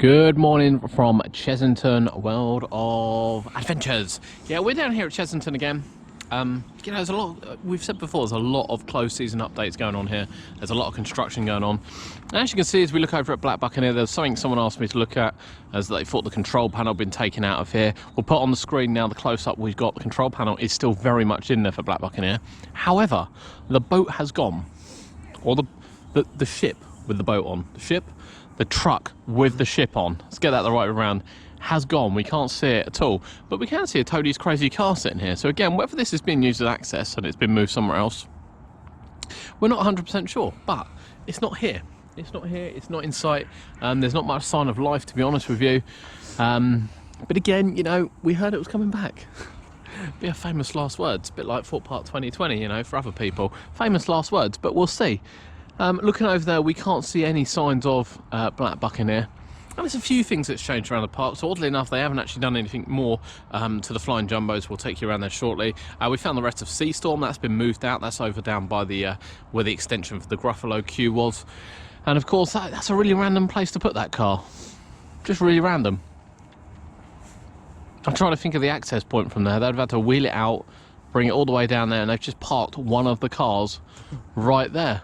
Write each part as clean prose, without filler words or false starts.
Good morning from Chessington World of Adventures. Yeah, we're down here at Chessington again. You know, there's a lot, we've said before, there's a lot of closed season updates going on here. There's a lot of construction going on. And as you can see, as we look over at Black Buccaneer, there's something someone asked me to look at, as they thought the control panel had been taken out of here. We'll put on the screen now the close-up we've got. The control panel is still very much in there for Black Buccaneer. However, the boat has gone. Or the ship with the boat on. The truck with the ship on, let's get that the right way around, has gone. We can't see it at all, but we can see a Toadie's crazy car sitting here. So again, whether this has been used as access and it's been moved somewhere else, we're not 100% sure, but it's not here. It's not here, it's not in sight. There's not much sign of life, to be honest with you. But again, you know, we heard it was coming back. Be a famous last words, a bit like Fort Park 2020, you know, for other people. Famous last words, but we'll see. Looking over there, we can't see any signs of Black Buccaneer. And there's a few things that's changed around the park. So oddly enough, they haven't actually done anything more to the Flying Jumbos. We'll take you around there shortly. We found the rest of Seastorm. That's been moved out. That's over down by the where the extension for the Gruffalo queue was. And of course, that's a really random place to put that car. Just really random. I'm trying to think of the access point from there. They'd have had to wheel it out, bring it all the way down there, and they've just parked one of the cars right there.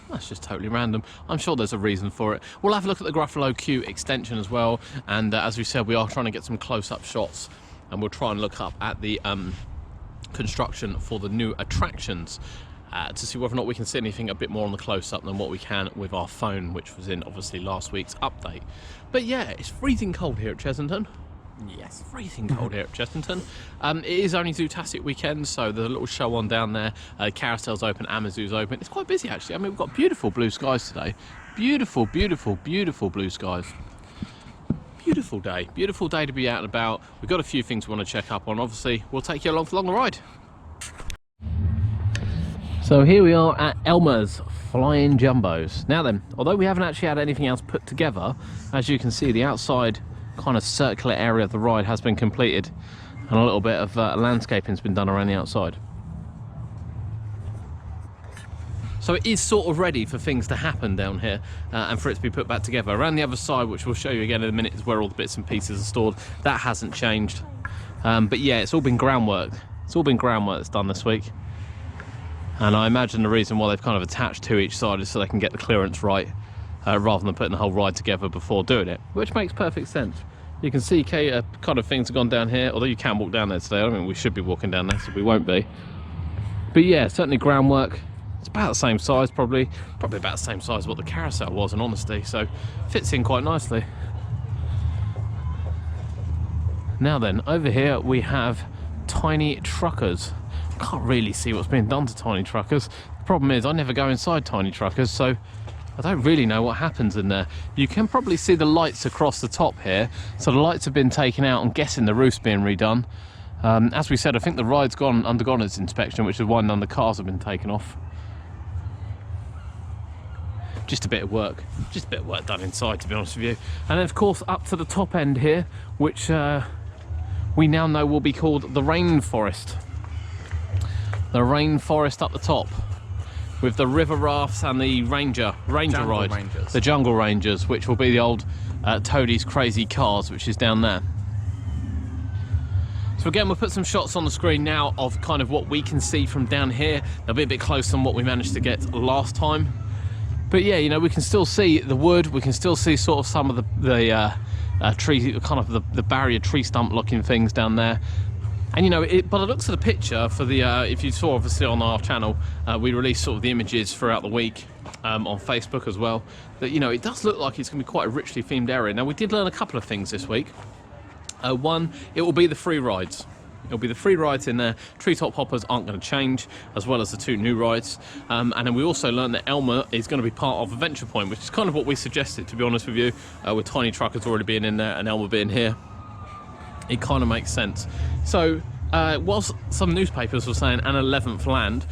That's just totally random. I'm sure there's a reason for it. We'll have a look at the Gruffalo queue extension as well. And as we said, we are trying to get some close-up shots. And we'll try and look up at the construction for the new attractions to see whether or not we can see anything a bit more on the close-up than what we can with our phone, which was in, obviously, last week's update. But yeah, it's freezing cold here at Chessington. Yes, freezing cold here at Chessington. It is only Zootastic weekend, so there's a little show on down there. Carousel's open, Amazoo's open. It's quite busy actually. I mean, we've got beautiful blue skies today. Beautiful, beautiful, beautiful blue skies. Beautiful day to be out and about. We've got a few things we want to check up on. Obviously, we'll take you along for the ride. So here we are at Elmer's Flying Jumbos. Now then, although we haven't actually had anything else put together, as you can see, the outside kind of circular area of the ride has been completed, and a little bit of landscaping's been done around the outside. So it is sort of ready for things to happen down here and for it to be put back together. Around the other side, which we'll show you again in a minute, is where all the bits and pieces are stored. That hasn't changed. But yeah, it's all been groundwork. It's all been groundwork that's done this week. And I imagine the reason why they've kind of attached to each side is so they can get the clearance right. Rather than putting the whole ride together before doing it, which makes perfect sense. You can see kind of things have gone down here, although you can't walk down there today. I mean, we should be walking down there, so we won't be. But yeah, certainly groundwork. It's about the same size, probably about the same size as what the carousel was, in honesty, so fits in quite nicely. Now then, over here we have tiny truckers. Can't really see what's being done to tiny truckers. The problem is I never go inside tiny truckers, so I don't really know what happens in there. You can probably see the lights across the top here. So the lights have been taken out. I'm guessing the roof's being redone. As we said, I think the ride's undergone its inspection, which is why none of the cars have been taken off. Just a bit of work done inside, to be honest with you. And then of course up to the top end here, which we now know will be called the Rainforest. The Rainforest up the top, with the river rafts and the ranger ride, the jungle rangers, which will be the old Toadie's crazy cars, which is down there. So again, we'll put some shots on the screen now of kind of what we can see from down here. They'll be a bit closer than what we managed to get last time, but yeah, you know, we can still see the wood. We can still see sort of some of the tree, kind of the barrier tree stump looking things down there. And you know, by the looks of the picture, for the if you saw obviously on our channel, we released sort of the images throughout the week on Facebook as well, that, you know, it does look like it's going to be quite a richly themed area. Now, we did learn a couple of things this week. One, it will be the free rides. It'll be the free rides in there. Treetop hoppers aren't going to change, as well as the two new rides. And then we also learned that Elmer is going to be part of Adventure Point, which is kind of what we suggested, to be honest with you, with tiny truckers already being in there and Elmer being here. It kind of makes sense. So whilst some newspapers were saying an 11th land,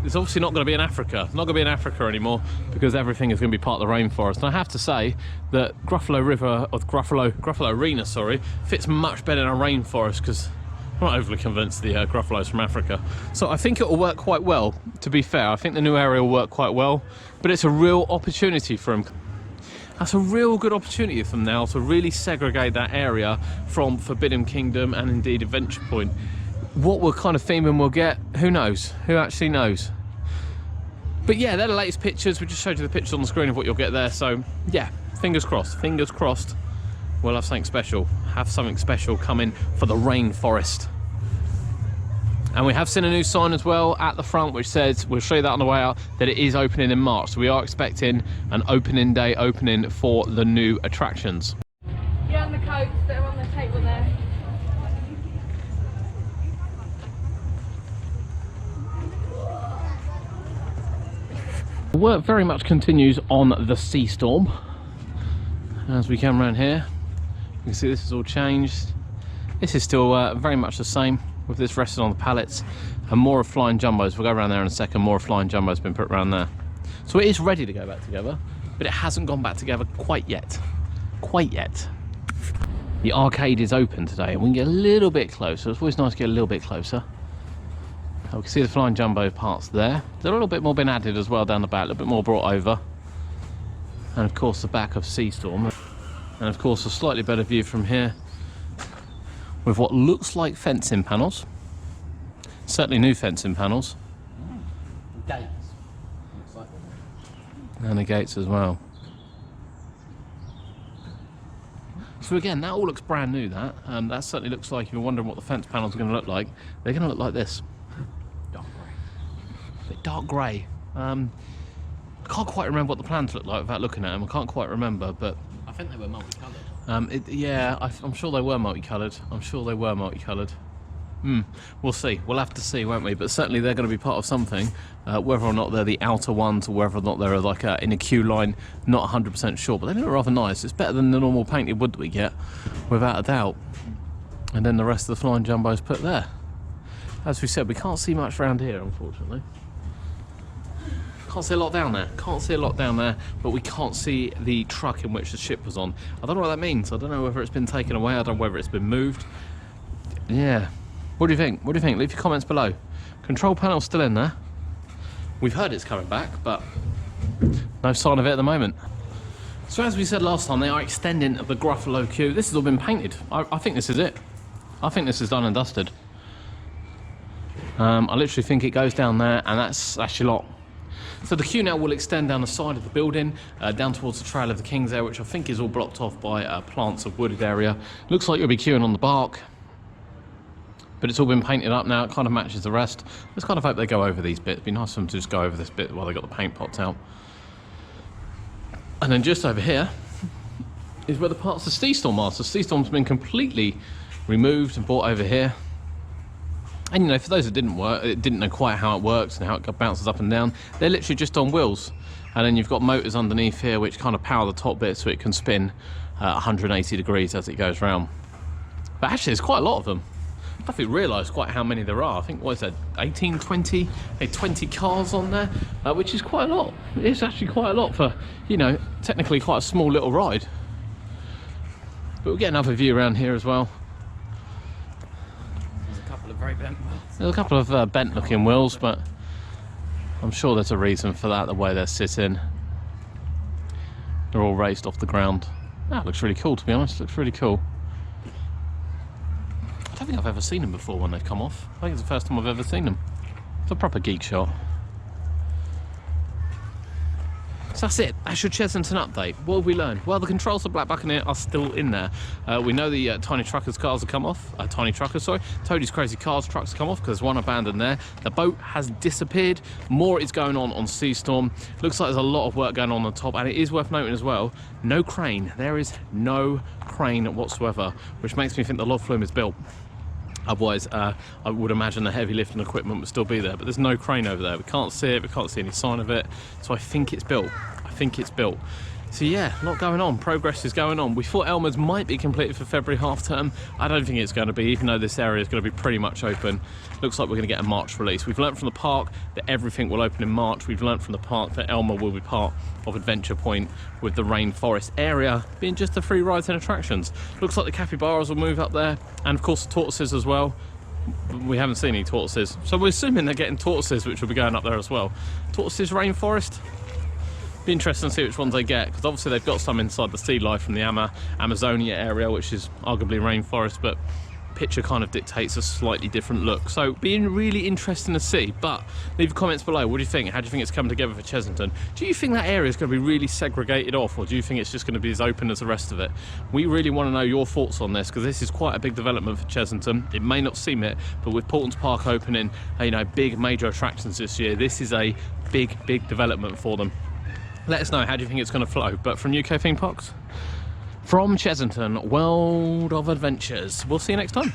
it's obviously not going to be in Africa. It's not going to be in Africa anymore, because everything is going to be part of the rainforest. And I have to say that Gruffalo River, or Gruffalo Arena, sorry, fits much better in a rainforest, because I'm not overly convinced the Gruffalo's from Africa. So I think it will work quite well, to be fair. I think the new area will work quite well, but it's a real opportunity for him. That's a real good opportunity for them now to really segregate that area from Forbidden Kingdom and indeed Adventure Point. What kind of theming we'll get, who knows? Who actually knows? But yeah, they're the latest pictures. We just showed you the pictures on the screen of what you'll get there. So yeah, fingers crossed, fingers crossed. We'll have something special. Have something special coming for the Rainforest. And we have seen a new sign as well at the front which says, we'll show you that on the way out, that it is opening in March. So we are expecting an opening day opening for the new attractions. Yeah, and the coats that are on the table there. Work very much continues on the Sea Storm. As we come around here, you can see this is all changed. This is still very much the same, with this resting on the pallets, and more of flying jumbos. We'll go around there in a second. More of flying jumbos have been put around there. So it is ready to go back together, but it hasn't gone back together quite yet. Quite yet. The arcade is open today, and we can get a little bit closer. It's always nice to get a little bit closer. We can see the flying jumbo parts there. There's a little bit more been added as well down the back, a little bit more brought over. And of course the back of Sea Storm. And of course a slightly better view from here with what looks like fencing panels. Certainly new fencing panels. Gates. Looks like. And the gates as well. So again, that all looks brand new, that. That certainly looks like, if you're wondering what the fence panels are going to look like, they're going to look like this. Dark grey. A bit dark grey. I can't quite remember what the plans look like without looking at them. I can't quite remember, but I think they were multicoloured. yeah, I'm sure they were multicoloured. I'm sure they were multicoloured. We'll see. We'll have to see, won't we? But certainly they're going to be part of something. Whether or not they're the outer ones or whether or not they're like in a queue line, not 100% sure. But they look rather nice. It's better than the normal painted wood that we get, without a doubt. And then the rest of the flying jumbos put there. As we said, we can't see much around here, unfortunately. Can't see a lot down there. Can't see a lot down there, but we can't see the truck in which the ship was on. I don't know what that means. I don't know whether it's been taken away. I don't know whether it's been moved. Yeah. What do you think? What do you think? Leave your comments below. Control panel's still in there. We've heard it's coming back, but no sign of it at the moment. So as we said last time, they are extending the Gruffalo queue. This has all been painted. I think this is it. I think this is done and dusted. I literally think it goes down there, and that's your lot. So the queue now will extend down the side of the building, down towards the Trail of the Kings there, which I think is all blocked off by plants of wooded area. Looks like you'll be queuing on the bark, but it's all been painted up now. It kind of matches the rest. Let's kind of hope they go over these bits. It'd be nice for them to just go over this bit while they got the paint pots out. And then just over here is where the parts of Sea Storm are. So Sea Storm's been completely removed and brought over here. And you know, for those that didn't know quite how it works and how it bounces up and down, they're literally just on wheels. And then you've got motors underneath here which kind of power the top bit so it can spin 180 degrees as it goes round. But actually there's quite a lot of them. I don't think realised quite how many there are. I think, what is that, 18, 20? 20 cars on there, which is quite a lot. It is actually quite a lot for, you know, technically quite a small little ride. But we'll get another view around here as well. Very bent. There's a couple of bent looking wheels, but I'm sure there's a reason for that, the way they're sitting. They're all raised off the ground. That looks really cool, to be honest. Looks really cool. I don't think I've ever seen them before when they've come off. I think it's the first time I've ever seen them. It's a proper geek shot. So that's it. That's your Chessington update. What have we learned? Well, the controls of Black Buccaneer are still in there. We know the Tiny Truckers cars have come off. Toadie's Crazy Cars trucks have come off because there's one abandoned there. The boat has disappeared. More is going on Sea Storm. Looks like there's a lot of work going on the top, and it is worth noting as well, no crane. There is no crane whatsoever, which makes me think the log flume is built. Otherwise, I would imagine the heavy lifting equipment would still be there, but there's no crane over there. We can't see it, we can't see any sign of it, so I think it's built. I think it's built. So yeah, a lot going on. Progress is going on. We thought Elmer's might be completed for February half term. I don't think it's going to be, even though this area is going to be pretty much open. Looks like we're going to get a March release. We've learnt from the park that everything will open in March. We've learnt from the park that Elmer will be part of Adventure Point, with the Rainforest area being just the free rides and attractions. Looks like the capybaras will move up there, and of course the tortoises as well. We haven't seen any tortoises, so we're assuming they're getting tortoises, which will be going up there as well. Tortoises Rainforest? Be interesting to see which ones they get, because obviously they've got some inside the sea life from the Amazonia area, which is arguably rainforest, but picture kind of dictates a slightly different look. So being really interesting to see. But leave comments below. What do you think? How do you think it's coming together for Chessington? Do you think that area is going to be really segregated off, or do you think it's just going to be as open as the rest of it? We really want to know your thoughts on this, because this is quite a big development for Chessington. It may not seem it, but with Portons Park opening, you know, big major attractions this year, this is a big development for them. Let us know, how do you think it's going to flow? But from UK Theme Parks, from Chessington, World of Adventures, we'll see you next time.